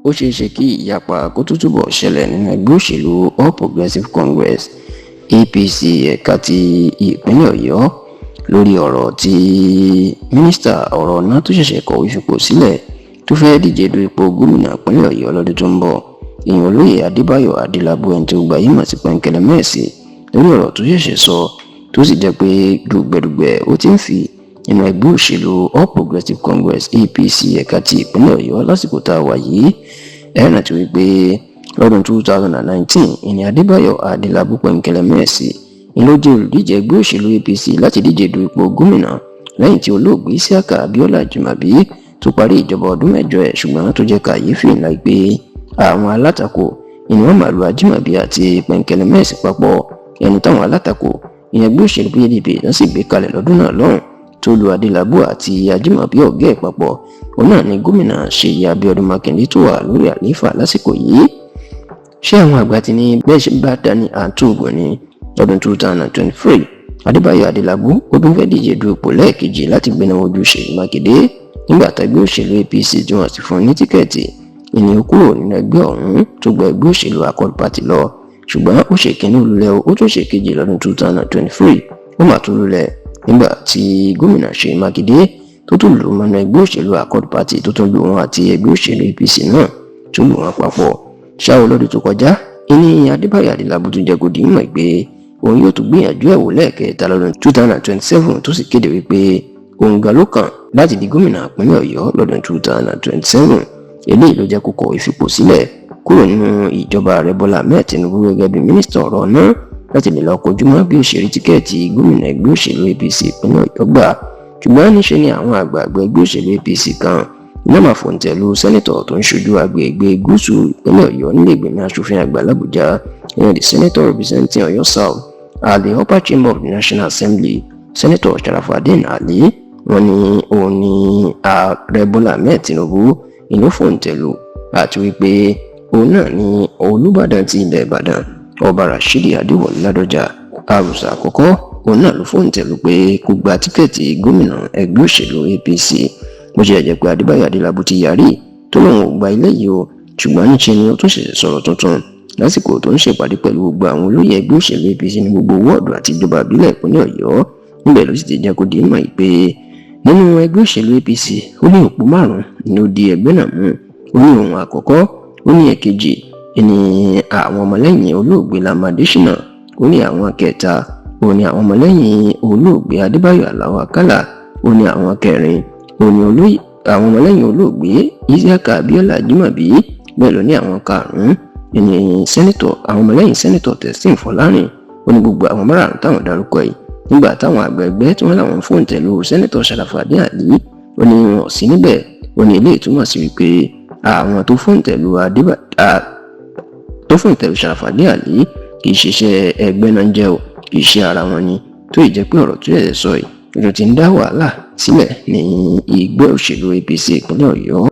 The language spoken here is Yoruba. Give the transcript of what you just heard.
ó ṣeé ṣe kí ìyapa kó tún túbọ̀ ṣẹlẹ̀ nínú ẹgbẹ́ òṣèlú All Progressives Congress APC ẹ̀ka ti ìpínlẹ̀ Ọ̀yọ́ lórí ọ̀rọ̀ tí mínísítà ọ̀rọ̀ náà tó ṣẹ̀ṣẹ̀ kọ̀wé fipò sílẹ̀ tó fẹ́ díje du ipò gómìnà ìpínlẹ̀ Ọ̀yọ́ lọ́dún tó ń bọ̀, ìyẹn olóyè Adébáyọ̀ Adélábù ẹni tó gba yìí mọ̀ sí Pẹ̀nkẹ́lẹ́ Mẹ́ẹ̀sì lórí ọ̀rọ̀ tó ṣẹ̀ṣẹ̀ sọ tó sì jẹ́ pé dùgbẹ̀dùgbẹ̀ ó ti ń fi nínú ẹgbẹ́ òṣèlú All Progressives Congress APC ẹ̀ka ti ìpínlẹ̀ Ọ̀yọ́ lásìkò tá a wà yìí. ẹ̀rọ ti wí pé lọ́dún 2019 ìní Adébáyọ̀ Adélábù Pẹ̀nkẹ́lẹ́ Mẹ́ẹ̀sì ni ló jẹ́ olùdíje ẹgbẹ́ òṣèlú APC láti díje du ipò gómìnà lẹ́yìn tí olóògbé Isiaka Abiola Ajimabi tó parí ìjọba ọdún mẹ́jọ ẹ̀, ṣùgbọ́n tó jẹ́ kàyéfì ńlá pé àwọn alátakò ìní wọn màlúù Ajimabi àti Pẹ̀nkẹ́lẹ́ Mẹ́ẹ̀sì papọ̀. ẹni táwọn alátakò ìyẹn ẹgbẹ́ òṣèlú PDP náà sì gbé kalẹ̀ lọ́dún náà lọ́hùn tó lu Adélábù àti Ajimabi ọ̀gá ẹ̀ papọ̀. òun náà ni gómìnà Ṣèyí Abíọ́dún Mákindé tó wà lórí àlééfà lásìkò yìí. ṣé àwọn àgbà ti ní bẹ́ẹ̀ ṣe bá dání àtúbọ̀ ní lọ́dún 2023 Adébáyọ̀ Adélábù ó tún fẹ́ díje du ipò lẹ́ẹ̀kejì láti gbéná wojú Ṣèyí Mákindé nígbà tẹ́gbẹ́ òṣèlú APC tí wọ́n sì fún ní tíkẹ́ẹ̀tì ènìyàn kúrò nínú ẹgbẹ́ ọ̀hún tó gba ẹgbẹ́ òṣèlú Accord Party lọ. ṣùgbọ́n ó ṣe kínní lulẹ̀ ó tún ṣe kejì lọ́dún 2023 ó mà tún lulẹ̀ nígbà tí gómìnà Ṣèyí Mákindé tó tún lù mọ́nú ẹgbẹ́ òṣèlú Accord Party tó tún lù wọn àti ẹgbẹ́ òṣèlú APC náà tún lù wọn papọ̀. ṣáà lọ́dún tó kọjá ìní Adébáyọ̀ Adélábù tún jẹ́ kó di mọ̀ pé òun yóò tún gbìyànjú ẹ̀wò lẹ́ẹ̀kẹta lọ́dún 2027 tó sì kéde wípé òun gan ló kàn láti di gómìnà ìpínlẹ̀ Ọ̀yọ́ lọ́dún 2027. eléyìí ló jẹ́ kó kọ̀wé fipò sílẹ̀ kúrò nínú ìjọba ààrẹ Bọ́lá Ahmed Tinubu gẹ́gẹ́ bí mínísítà ọ̀rọ̀ náà láti lè lọ kojú mọ́ bí òṣèré tíkẹ́ẹ̀tì gómìnà ẹgbẹ́ òṣèlú APC ìpínlẹ̀ Ọ̀yọ́ gbà. ṣùgbọ́n níṣe ni àwọn àgbààgbà ẹgbẹ́ òṣèlú APC kan iná máa fòǹtẹ̀ lu sẹ́nitọ̀ tó ń ṣojú agbègbè gúúsù ìpínlẹ̀ Ọ̀yọ́ nílé ìgbìmọ̀ aṣòfin àgbà l'Àbújá, ìyẹn the senator representing Ọ̀yọ́ South at the upper chamber of the National Assembly, Senator Sharafadeen Ali. wọ́n ní òun ni ààrẹ Bọ́lá Ahmed Tinubu ìlú fòǹtẹ̀ lu àti wípé òun náà ni Olúbàdàn ti ilẹ̀ Ìbàdàn Ọba Rashidi Adéwọ̀lú Ládọjà àrùsà àkọ́kọ́. òun náà ló fòǹtẹ̀ lu pé kó gba tíkẹ́ẹ̀tì gómìnà ẹgbẹ́ òṣèlú APC. bó ṣe jẹ́ pé Adébáyọ̀ Adélábù ti yarí tó lóun ò gba ilé yìí o, ṣùgbọ́n níṣe ni ó tún ṣẹ̀ṣẹ̀ sọ̀rọ̀ tuntun lásìkò tó ń ṣèpàdé pẹ̀lú gbogbo àwọn olóyè ẹgbẹ́ òṣèlú APC ní gbogbo wọ́ọ̀dù àti ìjọba ìbílẹ̀ ìpínlẹ̀ Ọ̀yọ́. níbẹ̀ ló sì ti jẹ́ kó di mọ̀ pé nínú ẹgbẹ́ òṣèlú APC ó ní òpó 5 ni ó di ẹgbẹ́ náà mú. ó ní ohun àkọ́kọ́, ó ní ẹ̀kejì ní àwọn ọmọlẹ́yìn olóògbé Lam Adésínà, ó ní àwọn kẹta, ó ní àwọn ọmọlẹ́yìn olóògbé Adébáyọ̀ Aláò Àkàlà, ó ní àwọn kẹrin, ó ní àwọn ọmọlẹ́yìn olóògbé Isiaka Abiola Ajimabi, bẹ́ẹ̀ ló ní àwọn karùn-ún ní sẹ́nitọ̀ àwọn ọmọlẹ́yìn sẹ́nitọ̀ Teslim Fọlárìn. ó ní gbogbo àwọn márùn-ún táwọn dárúkọ yìí nígbà táwọn àgbẹ̀gbẹ́ tí wọ́n láwọn fòǹtẹ̀ lu sẹ́nitọ̀ Sharafadeen Ali ó ní wọn sí níbẹ̀. ó ní ilé ìtumọ̀ sí wípé àwọn tó fòǹtẹ̀ lu Sharafadeen Ali kì í ṣiṣẹ́ ẹgbẹ́ náà jẹ́ o, kì í ṣe ara wọn ni, tó ì jẹ́ pé ọ̀rọ̀ tó yẹ sọ yìí ló ti ń dá wàhálà sílẹ̀ ní ẹgbẹ́ òṣèlú APC ìpínlẹ̀ Ọ̀yọ́.